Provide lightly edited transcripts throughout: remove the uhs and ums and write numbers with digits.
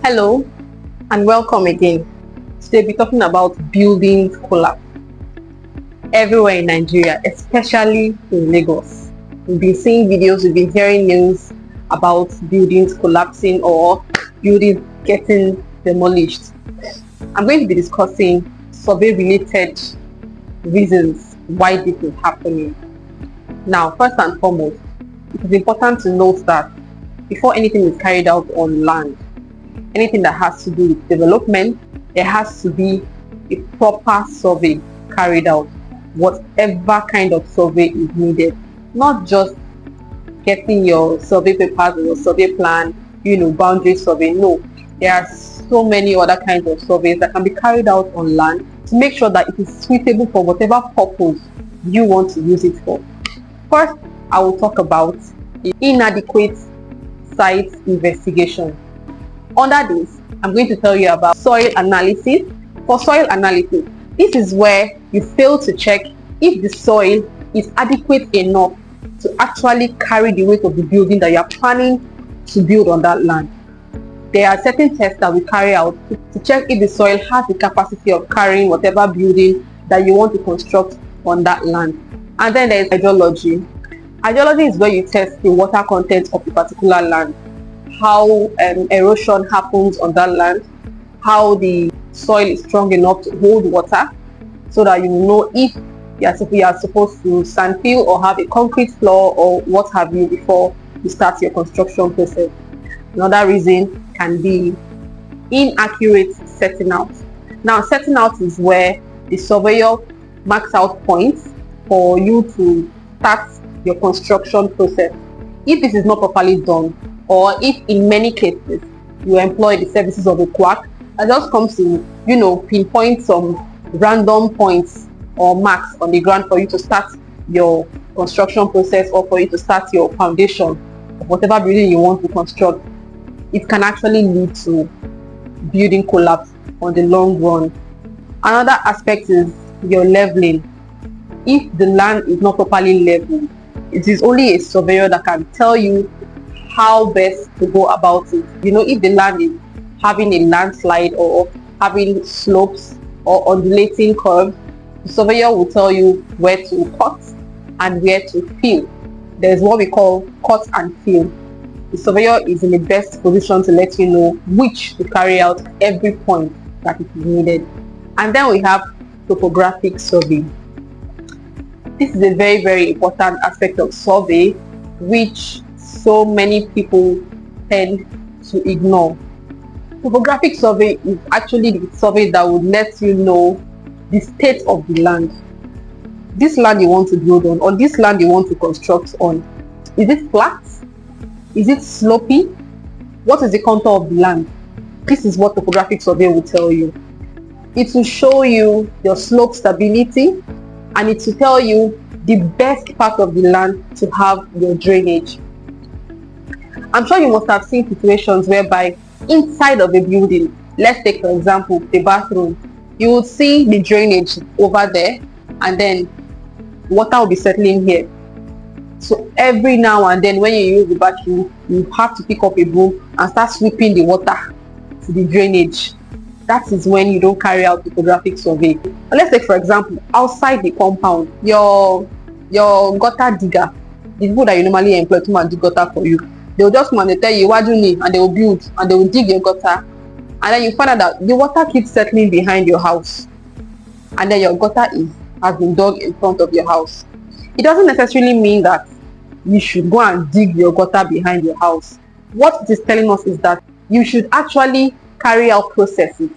Hello and welcome again. Today we're talking about buildings collapse everywhere in Nigeria, especially in Lagos. We've been seeing videos, we've been hearing news about buildings collapsing or buildings getting demolished. I'm going to be discussing survey-related reasons why this is happening. Now, first and foremost, it is important to note that before anything is carried out on land, anything that has to do with development, there has to be a proper survey carried out, whatever kind of survey is needed. Not just getting your survey papers or your survey plan, boundary survey. No, there are so many other kinds of surveys that can be carried out on land to make sure that it is suitable for whatever purpose you want to use it for. First, I will talk about the inadequate site investigation. Under this, I'm going to tell you about soil analysis. For soil analysis, this is where you fail to check if the soil is adequate enough to actually carry the weight of the building that you are planning to build on that land. There are certain tests that we carry out to check if the soil has the capacity of carrying whatever building that you want to construct on that land. And then there is hydrology. Hydrology is where you test the water content of a particular land, how erosion happens on that land, how the soil is strong enough to hold water, so that you know if you are supposed to sand fill or have a concrete floor or what have you before you start your construction process. Another reason can be inaccurate setting out. Now, setting out is where the surveyor marks out points for you to start your construction process. If this is not properly done, or if in many cases you employ the services of a quack that just comes to pinpoint some random points or marks on the ground for you to start your construction process or for you to start your foundation of whatever building you want to construct, it can actually lead to building collapse on the long run. Another aspect is your leveling. If the land is not properly leveled, it is only a surveyor that can tell you how best to go about it. If the land is having a landslide or having slopes or undulating curves, the surveyor will tell you where to cut and where to fill. There's what we call cut and fill. The surveyor is in the best position to let you know which to carry out every point that it is needed. And then we have topographic survey. This is a very, very important aspect of survey which so many people tend to ignore. Topographic survey is actually the survey that would let you know the state of the land. This land you want to build on this land you want to construct on, is it flat? Is it slopy? What is the contour of the land? This is what topographic survey will tell you. It will show you your slope stability, and it will tell you the best part of the land to have your drainage. I'm sure you must have seen situations whereby inside of a building, let's take for example the bathroom, you will see the drainage over there and then water will be settling here. So every now and then when you use the bathroom, you have to pick up a broom and start sweeping the water to the drainage. That is when you don't carry out topographic survey. But let's take for example outside the compound, your gutter digger, the people that you normally employ to come and do gutter for you, they will just come and tell you what you need, and they will build and they will dig your gutter, and then you find out that the water keeps settling behind your house, and then your gutter has been dug in front of your house. It doesn't necessarily mean that you should go and dig your gutter behind your house. What it is telling us is that you should actually carry out processes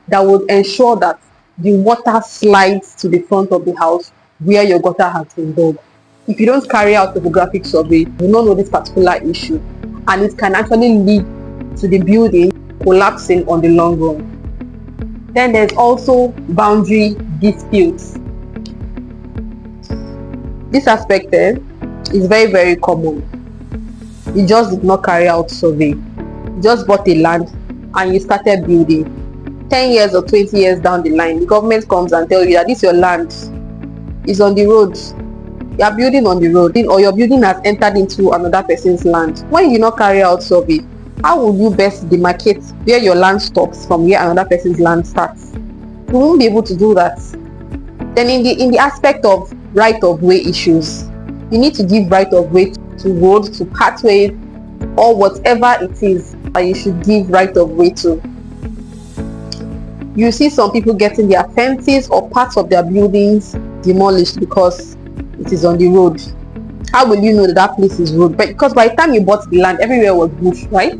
that would ensure that the water slides to the front of the house where your gutter has been dug. If you don't carry out topographic survey, you will not know this particular issue, and it can actually lead to the building collapsing on the long run. Then there's also boundary disputes. This aspect is very, very common. You just did not carry out survey. You just bought a land and you started building. 10 years or 20 years down the line, the government comes and tells you that this your land is on the road. You are building on the road, or your building has entered into another person's land. When you do not carry out survey, How would you best demarcate where your land stops from where another person's land starts? You won't be able to do that. Then in the aspect of right of way issues, you need to give right of way to roads, to pathways, or whatever it is that you should give right of way to. You see some people getting their fences or parts of their buildings demolished because it is on the road. How will you know that that place is road? But because by the time you bought the land, everywhere was bush, right?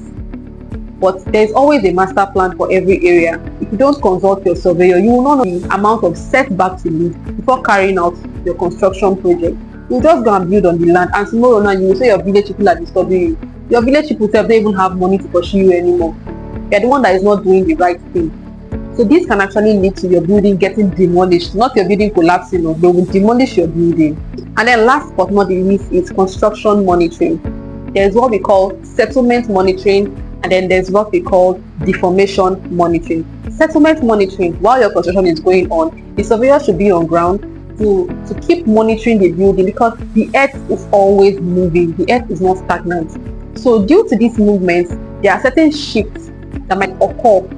But there's always a master plan for every area. If you don't consult your surveyor, you will not know the amount of setbacks you need before carrying out your construction project. You just go and build on the land, and tomorrow now you will say your village people are disturbing you. Your village people don't even have money to pursue you anymore. You're the one that is not doing the right thing. So this can actually lead to your building getting demolished, not your building collapsing, or they will demolish your building. And then last but not the least is construction monitoring. There's what we call settlement monitoring, and then there's what we call deformation monitoring. Settlement monitoring, while your construction is going on, the surveyor should be on ground to keep monitoring the building, because the earth is always moving. The earth is not stagnant. So due to these movements, there are certain shifts that might occur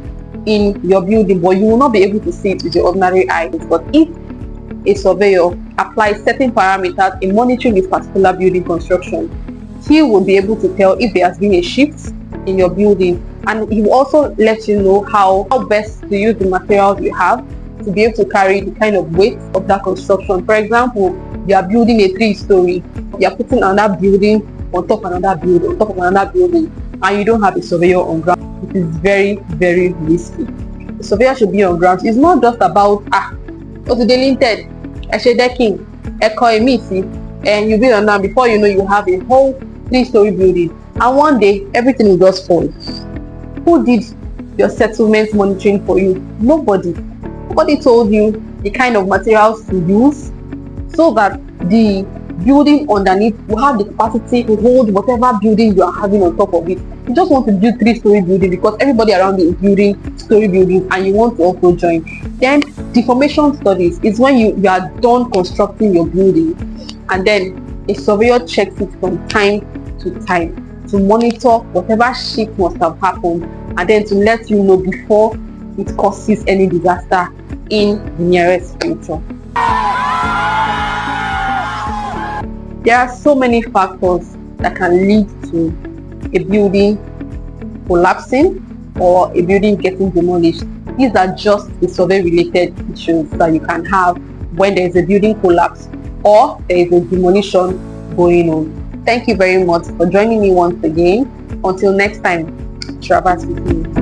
in your building, but you will not be able to see it with your ordinary eyes. But if a surveyor applies certain parameters in monitoring this particular building construction, he will be able to tell if there has been a shift in your building, and he will also let you know how best to use the materials you have to be able to carry the kind of weight of that construction. For example, you are building a 3-story, you are putting another building on top of another building, on top of another building, and you don't have a surveyor on ground. It is very, very risky. The surveyor should be on ground. It's not just about what's the delinted, decking, and you build on that. Before you know, you have a whole 3-story building, and one day everything will just fall. Who did your settlement monitoring for you? Nobody. Nobody told you the kind of materials to use so that the building underneath will have the capacity to hold whatever building you are having on top of it. You just want to build 3-story building because everybody around you is building story buildings, and you want to also join. Then deformation studies is when you are done constructing your building, and then a surveyor checks it from time to time to monitor whatever shift must have happened, and then to let you know before it causes any disaster in the nearest future. There are so many factors that can lead to a building collapsing or a building getting demolished. These are just the survey related issues that you can have when there is a building collapse or there is a demolition going on. Thank you very much for joining me once again. Until next time, Traverse with me.